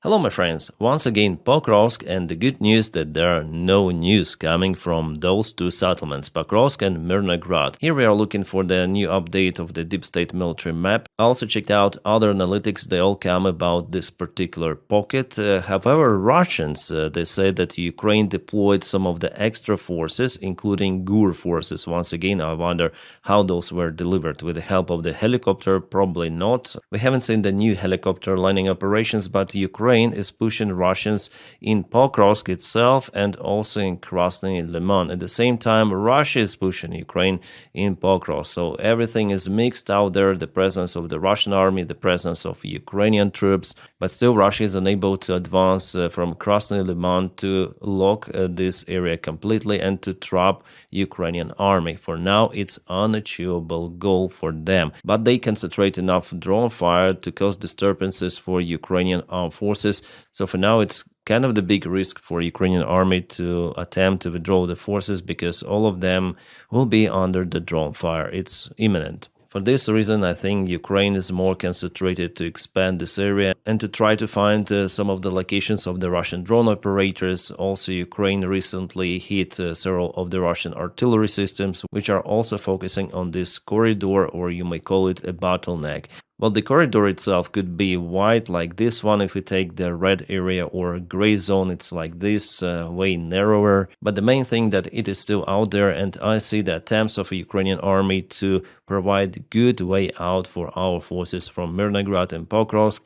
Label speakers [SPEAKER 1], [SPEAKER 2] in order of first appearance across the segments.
[SPEAKER 1] Hello, my friends. Once again, Pokrovsk, and the good news that there are no news coming from those two settlements, Pokrovsk and Mirnograd. Here we are looking for the new update of the deep state military map. I also checked out other analytics. They all come about this particular pocket. However, Russians, they say that Ukraine deployed some of the extra forces, including GUR forces. Once again, I wonder how those were delivered. With the help of the helicopter? Probably not. We haven't seen the new helicopter landing operations, but Ukraine is pushing Russians in Pokrovsk itself and also in Krasny Liman. At the same time, Russia is pushing Ukraine in Pokrovsk. So everything is mixed out there, the presence of the Russian army, the presence of Ukrainian troops, but still Russia is unable to advance from Krasny Liman to lock this area completely and to trap Ukrainian army. For now, it's unachievable goal for them, but they concentrate enough drone fire to cause disturbances for Ukrainian armed forces. So for now, it's kind of the big risk for Ukrainian army to attempt to withdraw the forces because all of them will be under the drone fire. It's imminent. For this reason, I think Ukraine is more concentrated to expand this area and to try to find some of the locations of the Russian drone operators. Also, Ukraine recently hit several of the Russian artillery systems, which are also focusing on this corridor, or you may call it a bottleneck. Well, the corridor itself could be wide like this one if we take the red area, or gray zone, it's like this, way narrower. But the main thing that it is still out there, and I see the attempts of the Ukrainian army to provide good way out for our forces from Mirnograd and Pokrovsk.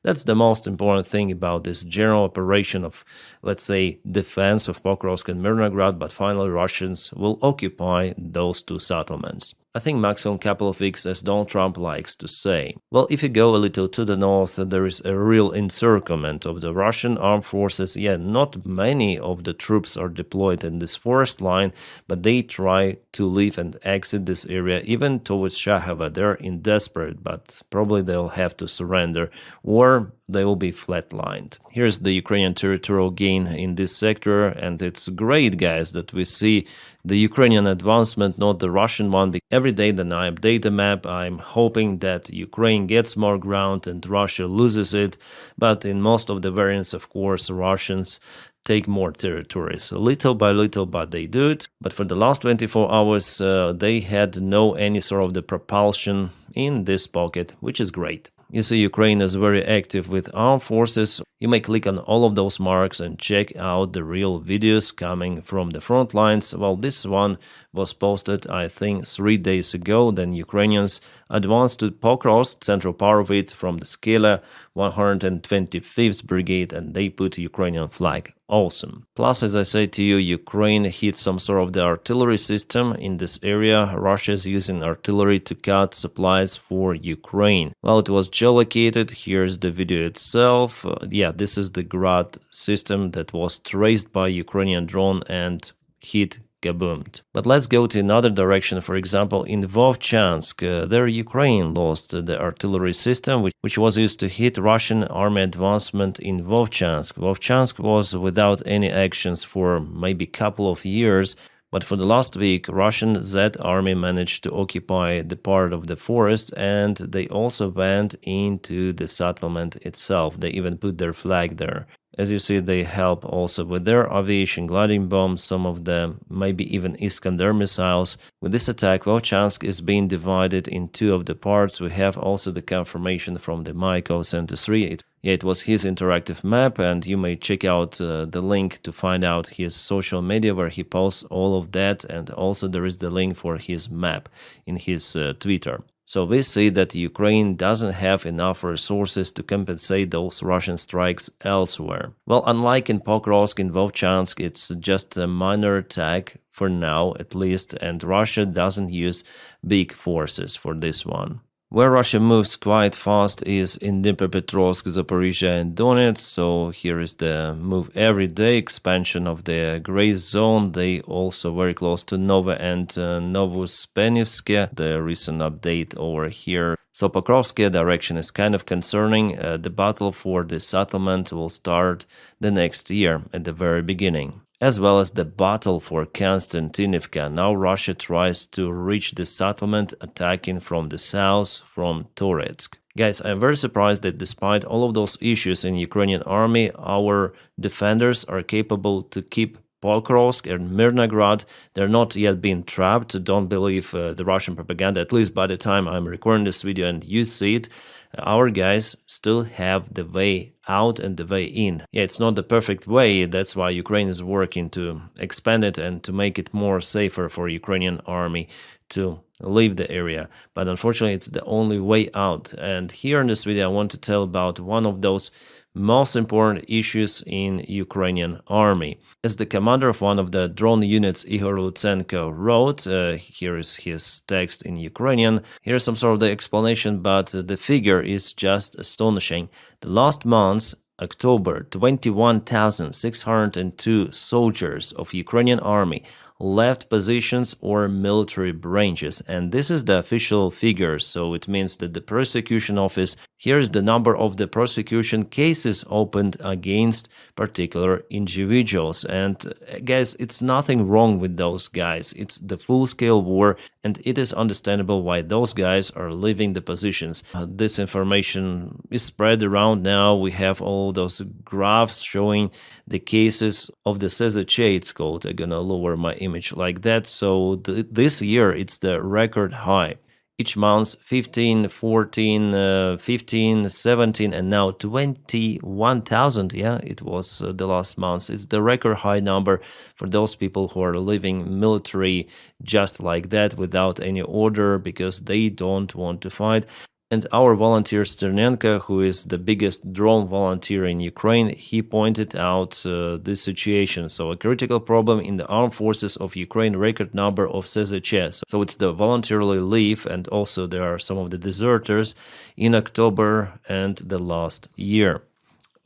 [SPEAKER 1] That's the most important thing about this general operation of, let's say, defense of Pokrovsk and Mirnograd, but finally Russians will occupy those two settlements. I think maximum couple of weeks, as Donald Trump likes to say. Well, if you go a little to the north, there is a real encirclement of the Russian armed forces. Yeah, not many of the troops are deployed in this forest line, but they try to leave and exit this area, even towards Shahava. They're in desperate, but probably they'll have to surrender, or they will be flatlined. Here's the Ukrainian territorial gain in this sector, and it's great, guys, that we see the Ukrainian advancement, not the Russian one. Every day that I update the map, I'm hoping that Ukraine gets more ground and Russia loses it, but in most of the variants, of course, Russians take more territories, little by little, but they do it. But for the last 24 hours, they had no any sort of the propulsion in this pocket, which is great. You see, Ukraine is very active with armed forces. You may click on all of those marks and check out the real videos coming from the front lines. Well, this one was posted, I think, 3 days ago. Then Ukrainians advanced to Pokrovsk, central part of it, from the Skela 125th Brigade, and they put Ukrainian flag. Awesome. Plus, as I say to you, Ukraine hit some sort of the artillery system in this area. Russia is using artillery to cut supplies for Ukraine. Well, it was geolocated. Here's the video itself. Yeah, this is the Grad system that was traced by Ukrainian drone and hit kaboomed. But let's go to another direction. For example, in Vovchansk, there Ukraine lost the artillery system, which was used to hit Russian army advancement in Vovchansk. Vovchansk was without any actions for maybe a couple of years, but for the last week, Russian Z army managed to occupy the part of the forest, and they also went into the settlement itself. They even put their flag there. As you see, they help also with their aviation gliding bombs, some of them maybe even Iskander missiles. With this attack, Vovchansk is being divided in two of the parts. We have also the confirmation from the Maiko 73. It was his interactive map, and you may check out the link to find out his social media where he posts all of that, and also there is the link for his map in his Twitter. So we see that Ukraine doesn't have enough resources to compensate those Russian strikes elsewhere. Well, unlike in Pokrovsk, in Vovchansk, it's just a minor attack for now at least, and Russia doesn't use big forces for this one. Where Russia moves quite fast is in Dnipropetrovsk, Zaporizhia and Donetsk. So here is the move every day, expansion of the gray zone. They also very close to Nova and Novospenivske, the recent update over here. So Pokrovsk direction is kind of concerning. The battle for the settlement will start the next year at the very beginning, as well as the battle for Konstantinivka. Now Russia tries to reach the settlement, attacking from the south, from Toretsk. Guys, I'm very surprised that despite all of those issues in Ukrainian army, our defenders are capable to keep Pokrovsk and Mirnograd. They're not yet being trapped. Don't believe the Russian propaganda, at least by the time I'm recording this video and you see it. Our guys still have the way out and the way in. Yeah, it's not the perfect way. That's why Ukraine is working to expand it and to make it more safer for Ukrainian army to leave the area. But unfortunately, it's the only way out. And here in this video, I want to tell about one of those most important issues in Ukrainian army. As the commander of one of the drone units, Igor Lutsenko, wrote, here is his text in Ukrainian, here's some sort of the explanation, but the figure is just astonishing. The last month's October, 21,602 soldiers of Ukrainian army left positions or military branches, and this is the official figure, so it means that the prosecution office, here's the number of the prosecution cases opened against particular individuals. And guys, it's nothing wrong with those guys. It's the full-scale war, and it is understandable why those guys are leaving the positions. This information is spread around now. We have all those graphs showing the cases of the SZC, it's called. I'm gonna lower my image like that. So this year, it's the record high. Each month, 15, 14, 15, 17, and now 21,000. Yeah, it was the last month. It's the record high number for those people who are leaving military just like that without any order because they don't want to fight. And our volunteer Sternenko, who is the biggest drone volunteer in Ukraine, he pointed out this situation. So a critical problem in the armed forces of Ukraine, record number of SZC. So it's the voluntarily leave, and also there are some of the deserters in October and the last year.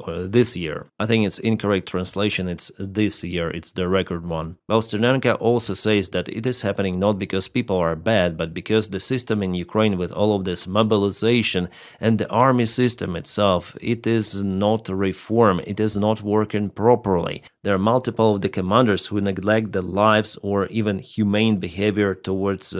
[SPEAKER 1] This year. I think it's incorrect translation. It's this year. It's the record one. Well, Sternenko also says that it is happening not because people are bad, but because the system in Ukraine with all of this mobilization and the army system itself, it is not reformed. It is not working properly. There are multiple of the commanders who neglect the lives or even humane behavior towards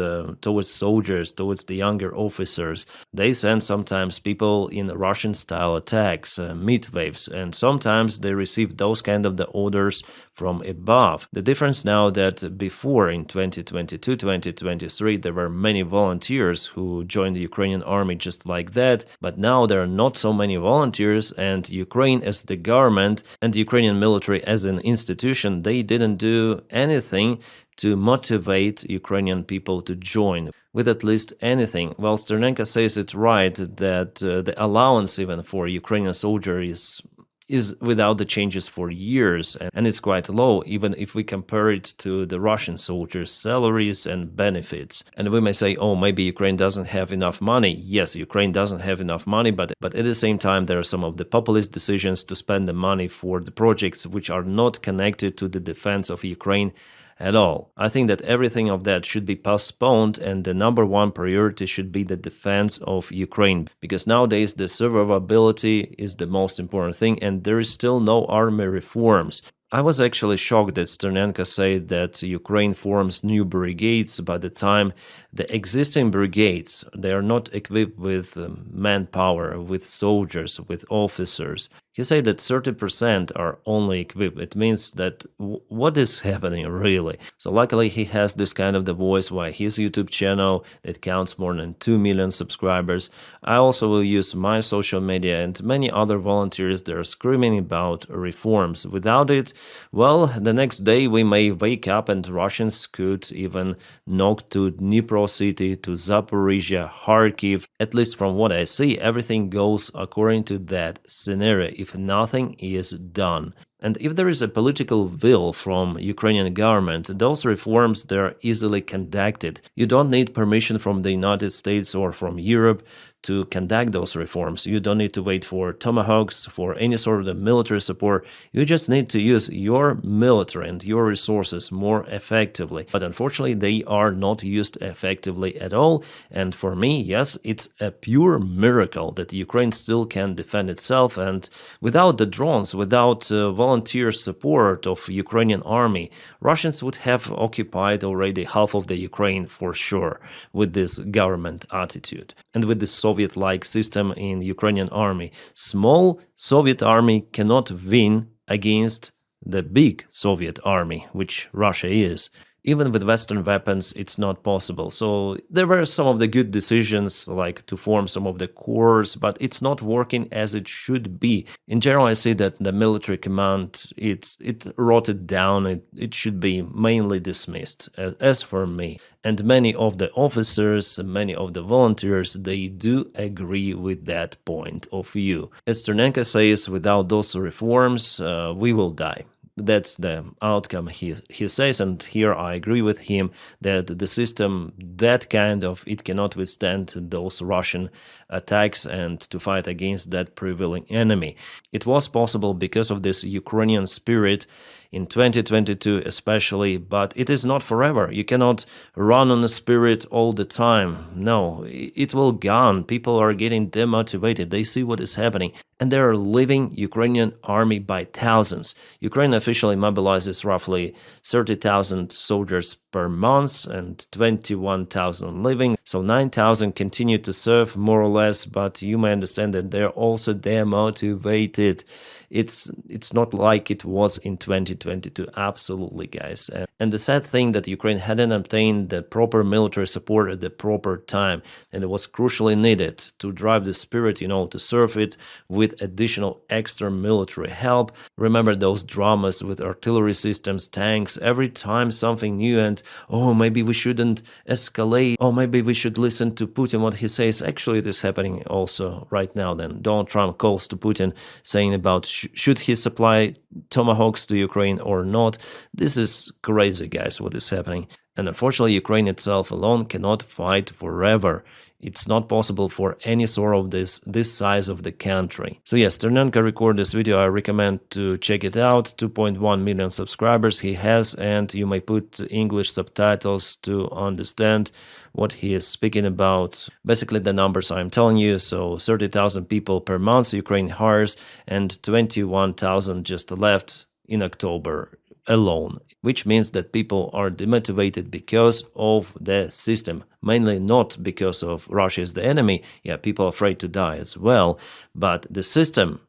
[SPEAKER 1] soldiers, towards the younger officers. They send sometimes people in Russian-style attacks, meat waves, and sometimes they receive those kind of the orders from above. The difference now that before in 2022, 2023, there were many volunteers who joined the Ukrainian army just like that, but now there are not so many volunteers, and Ukraine as the government and the Ukrainian military as an institution, they didn't do anything to motivate Ukrainian people to join with at least anything. Well, Sternenko says it right that the allowance even for Ukrainian soldiers is without the changes for years, and it's quite low, even if we compare it to the Russian soldiers' salaries and benefits. And we may say, oh, maybe Ukraine doesn't have enough money. Yes, Ukraine doesn't have enough money, but at the same time, there are some of the populist decisions to spend the money for the projects which are not connected to the defense of Ukraine at all. I think that everything of that should be postponed, and the number one priority should be the defense of Ukraine, because nowadays the survivability is the most important thing, and there is still no army reforms. I was actually shocked that Sternenko said that Ukraine forms new brigades by the time the existing brigades, they are not equipped with manpower, with soldiers, with officers. He said that 30% are only equipped. It means that what is happening really? So luckily he has this kind of the voice via his YouTube channel that counts more than 2 million subscribers. I also will use my social media, and many other volunteers that are screaming about reforms. Without it, well, the next day we may wake up and Russians could even knock to Dnipro city, to Zaporizhia, Kharkiv. At least from what I see, everything goes according to that scenario if nothing is done. And if there is a political will from Ukrainian government, those reforms, they're easily conducted. You don't need permission from the United States or from Europe to conduct those reforms. You don't need to wait for tomahawks, for any sort of military support. You just need to use your military and your resources more effectively. But unfortunately, they are not used effectively at all. And for me, yes, it's a pure miracle that Ukraine still can defend itself. And without the drones, without volunteers, volunteer support of Ukrainian army, Russians would have occupied already half of the Ukraine for sure with this government attitude. And with the Soviet-like system in Ukrainian army, small Soviet army cannot win against the big Soviet army, which Russia is. Even with Western weapons, it's not possible. So there were some of the good decisions, like to form some of the corps, but it's not working as it should be. In general, I see that the military command, it rotted down. It should be mainly dismissed, as for me. And many of the officers, many of the volunteers, they do agree with that point of view. As Ternenko says, without those reforms, we will die. That's the outcome he says, and here I agree with him that the system, that kind of, it cannot withstand those Russian attacks and to fight against that prevailing enemy. It was possible because of this Ukrainian spirit in 2022 especially, but it is not forever. You cannot run on the spirit all the time. No, it will gone. People are getting demotivated. They see what is happening, and they are leaving Ukrainian army by thousands. Ukraine officially mobilizes roughly 30,000 soldiers per month and 21,000 leaving. So 9,000 continue to serve more or less, but you may understand that they're also demotivated. It's not like it was in 2022, absolutely, guys. And the sad thing that Ukraine hadn't obtained the proper military support at the proper time, and it was crucially needed to drive the spirit, to serve it with additional extra military help. Remember those dramas with artillery systems, tanks, every time something new, and maybe we shouldn't escalate, maybe we should listen to Putin, what he says. Actually, it is happening also right now. Then Donald Trump calls to Putin saying about should he supply Tomahawks to Ukraine or not. This is crazy, guys, what is happening. And unfortunately, Ukraine itself alone cannot fight forever. It's not possible for any sort of this size of the country. So yes, Ternenko recorded this video. I recommend to check it out. 2.1 million subscribers he has, and you may put English subtitles to understand what he is speaking about. Basically the numbers I'm telling you. So 30,000 people per month Ukraine hires, and 21,000 just left in October alone, which means that people are demotivated because of the system, mainly not because of Russia is the enemy. Yeah, people are afraid to die as well, but the system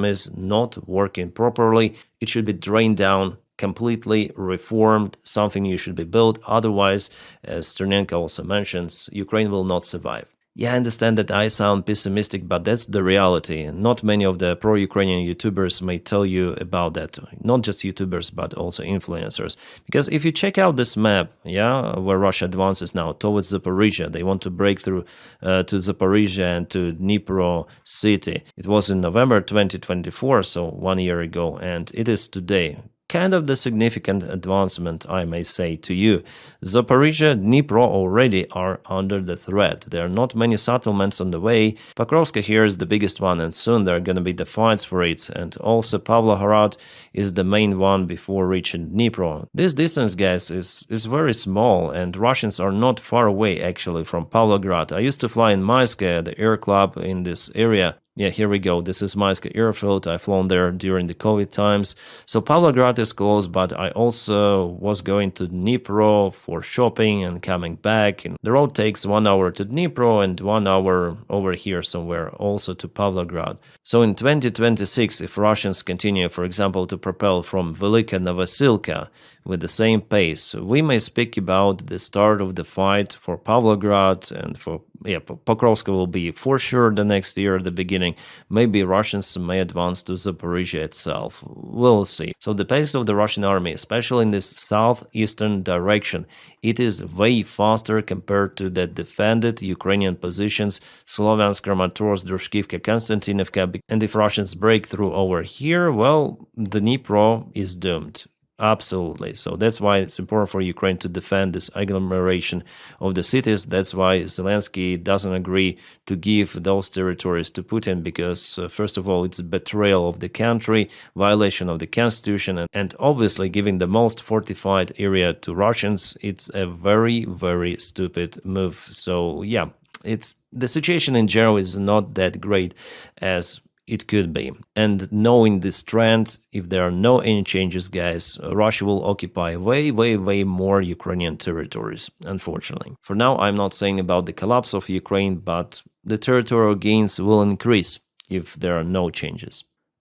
[SPEAKER 1] is not working properly. It should be drained down, completely reformed, something new should be built. Otherwise, as Ternenko also mentions, Ukraine will not survive. Yeah, I understand that I sound pessimistic, but that's the reality. Not many of the pro-Ukrainian YouTubers may tell you about that. Not just YouTubers, but also influencers. Because if you check out this map, where Russia advances now towards Zaporizhia, they want to break through to Zaporizhia and to Dnipro city. It was in November 2024, so 1 year ago, and it is today. Kind of the significant advancement, I may say to you. Zaporizhia, Dnipro already are under the threat. There are not many settlements on the way. Pokrovsk here is the biggest one, and soon there are going to be the fights for it. And also Pavlohrad is the main one before reaching Dnipro. This distance, guys, is very small, and Russians are not far away actually from Pavlograd. I used to fly in Mayskaya, the air club in this area. Yeah, here we go. This is Mayska airfield. I've flown there during the COVID times. So Pavlograd is close, but I also was going to Dnipro for shopping and coming back. And the road takes 1 hour to Dnipro and 1 hour over here somewhere also to Pavlograd. So in 2026, if Russians continue, for example, to propel from Velika Novosilka with the same pace, we may speak about the start of the fight for Pavlograd, and for Pokrovsk will be for sure the next year at the beginning. Maybe Russians may advance to Zaporizhia itself. We'll see. So the pace of the Russian army, especially in this southeastern direction, it is way faster compared to the defended Ukrainian positions, Sloviansk, Kramatorsk, Drushkivka, Konstantinovka. And if Russians break through over here, well, the Dnipro is doomed. Absolutely. So that's why it's important for Ukraine to defend this agglomeration of the cities. That's why Zelensky doesn't agree to give those territories to Putin, because first of all, it's a betrayal of the country, violation of the constitution, and obviously giving the most fortified area to Russians. It's a very, very stupid move. So yeah, the situation in general is not that great as it could be. And knowing this trend, if there are no any changes, guys, Russia will occupy way more Ukrainian territories, unfortunately. For now, I'm not saying about the collapse of Ukraine, but the territorial gains will increase if there are no changes.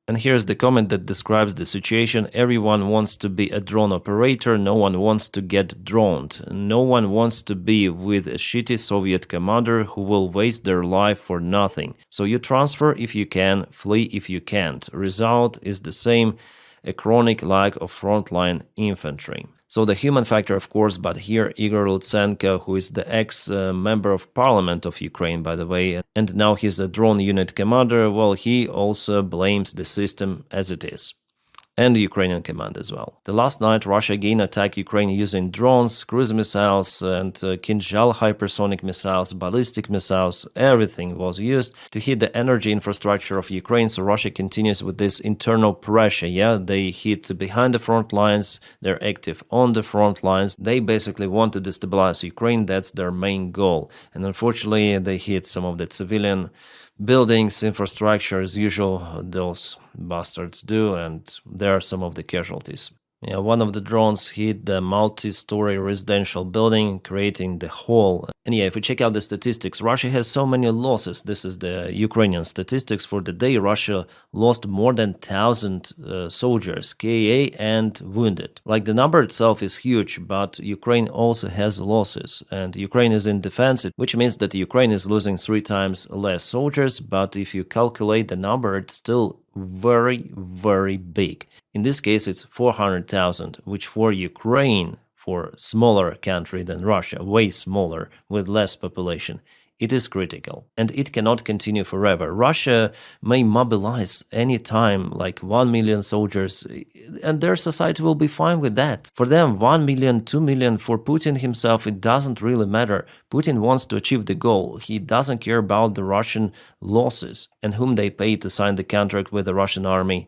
[SPEAKER 1] And here's the comment that describes the situation. Everyone wants to be a drone operator. No one wants to get droned. No one wants to be with a shitty Soviet commander who will waste their life for nothing. So you transfer if you can, flee if you can't. Result is the same, a chronic lack of frontline infantry. So the human factor, of course, but here Igor Lutsenko, who is the ex-member of parliament of Ukraine, by the way, and now he's a drone unit commander, well, he also blames the system as it is. And the Ukrainian command as well. The last night, Russia again attacked Ukraine using drones, cruise missiles, and Kinzhal hypersonic missiles, ballistic missiles. Everything was used to hit the energy infrastructure of Ukraine. So Russia continues with this internal pressure. Yeah, they hit behind the front lines. They're active on the front lines. They basically want to destabilize Ukraine. That's their main goal. And unfortunately, they hit some of the civilian buildings, infrastructure, as usual, those bastards do, and there are some of the casualties. Yeah, one of the drones hit the multi-story residential building, creating the hole. And yeah, if we check out the statistics, Russia has so many losses. This is the Ukrainian statistics for the day. Russia lost more than 1,000 soldiers, KA and wounded. Like, the number itself is huge, but Ukraine also has losses. And Ukraine is in defense, which means that Ukraine is losing 3 times less soldiers. But if you calculate the number, it's still very big. In this case, it's 400,000, which for Ukraine, for a smaller country than Russia, way smaller, with less population, it is critical. And it cannot continue forever. Russia may mobilize any time like 1 million soldiers, and their society will be fine with that. For them, 1 million, 2 million, for Putin himself, it doesn't really matter. Putin wants to achieve the goal. He doesn't care about the Russian losses and whom they pay to sign the contract with the Russian army.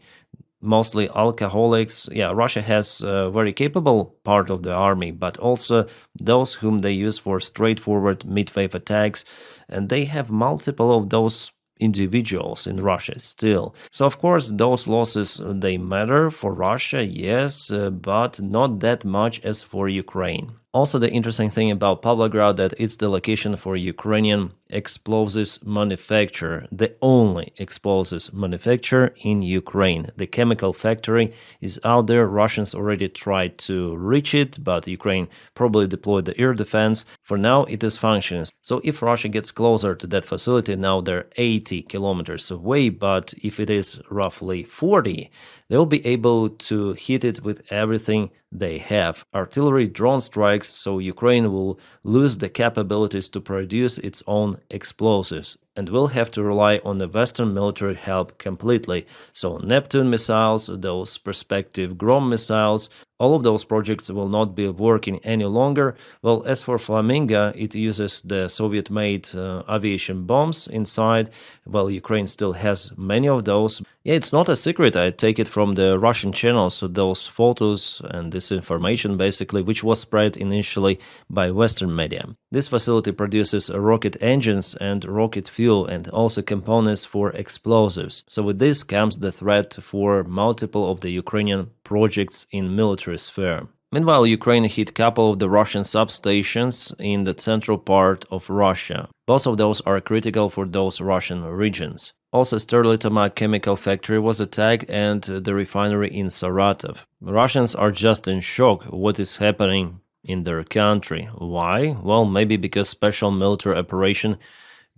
[SPEAKER 1] Mostly alcoholics. Yeah, Russia has a very capable part of the army, but also those whom they use for straightforward mid-wave attacks, and they have multiple of those individuals in Russia still. So of course those losses, they matter for Russia, yes, but not that much as for Ukraine. Also, the interesting thing about Pavlograd that it's the location for Ukrainian explosives manufacturer, the only explosives manufacturer in Ukraine. The chemical factory is out there. Russians already tried to reach it, but Ukraine probably deployed the air defense. For now, it is functioning. So if Russia gets closer to that facility, now they're 80 kilometers away, but if it is roughly 40, they'll be able to hit it with everything they have. Artillery, drone strikes, so Ukraine will lose the capabilities to produce its own explosives and will have to rely on the Western military help completely. So Neptune missiles, those prospective Grom missiles, all of those projects will not be working any longer. Well, as for Flamingo, it uses the Soviet-made aviation bombs inside. Well, Ukraine still has many of those. Yeah, it's not a secret. I take it from the Russian channels, so those photos and this information, basically, which was spread initially by Western media. This facility produces rocket engines and rocket fuel and also components for explosives. So with this comes the threat for multiple of the Ukrainian projects in military sphere. Meanwhile, Ukraine hit a couple of the Russian substations in the central part of Russia. Both of those are critical for those Russian regions. Also, Sterlitama chemical factory was attacked and the refinery in Saratov. Russians are just in shock what is happening in their country. Why? Well, maybe because special military operation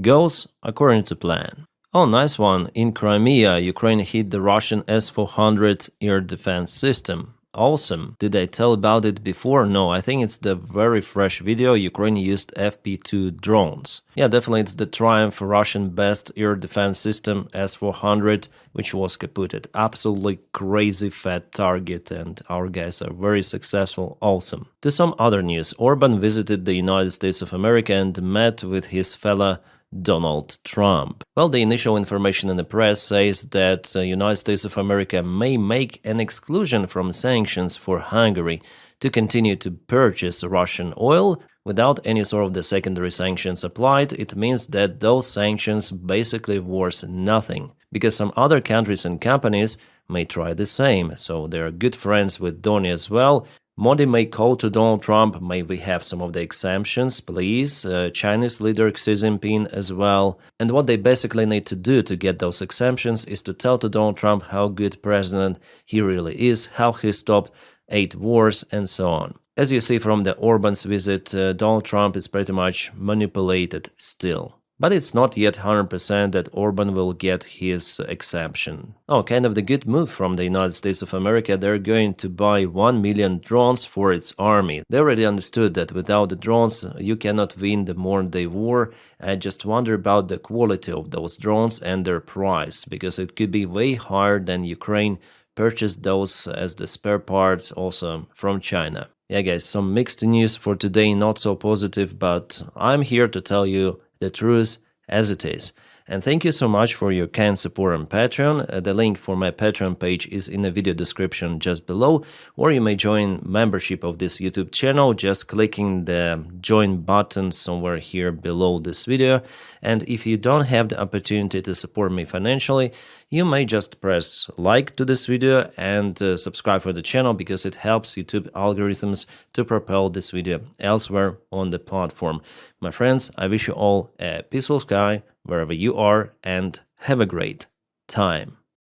[SPEAKER 1] goes according to plan. Oh, nice one. In Crimea, Ukraine hit the Russian S-400 air defense system. Awesome. Did I tell about it before? No, I think it's the very fresh video. Ukraine used FP2 drones. Yeah, definitely it's the triumph Russian best air defense system S-400, which was kaputted. Absolutely crazy fat target, and our guys are very successful. Awesome. To some other news, Orban visited the United States of America and met with his fellow Donald Trump. Well, the initial information in the press says that the United States of America may make an exclusion from sanctions for Hungary to continue to purchase Russian oil without any sort of the secondary sanctions applied. It means that those sanctions basically worth nothing because some other countries and companies may try the same. So they are good friends with Donnie as well. Modi may call to Donald Trump, may we have some of the exemptions, please. Chinese leader Xi Jinping as well. And what they basically need to do to get those exemptions is to tell to Donald Trump how good president he really is, how he stopped 8 wars, and so on. As you see from the Orban's visit, Donald Trump is pretty much manipulated still. But it's not yet 100% that Orban will get his exemption. Oh, kind of the good move from the United States of America. They're going to buy 1 million drones for its army. They already understood that without the drones, you cannot win the modern-day war. I just wonder about the quality of those drones and their price, because it could be way higher than Ukraine purchased those as the spare parts also from China. Yeah, guys, some mixed news for today, not so positive, but I'm here to tell you the truth as it is. And thank you so much for your kind support on Patreon. The link for my Patreon page is in the video description just below, or you may join membership of this YouTube channel just clicking the join button somewhere here below this video. And if you don't have the opportunity to support me financially, you may just press like to this video and subscribe for the channel, because it helps YouTube algorithms to propel this video elsewhere on the platform. My friends, I wish you all a peaceful sky wherever you are, and have a great time.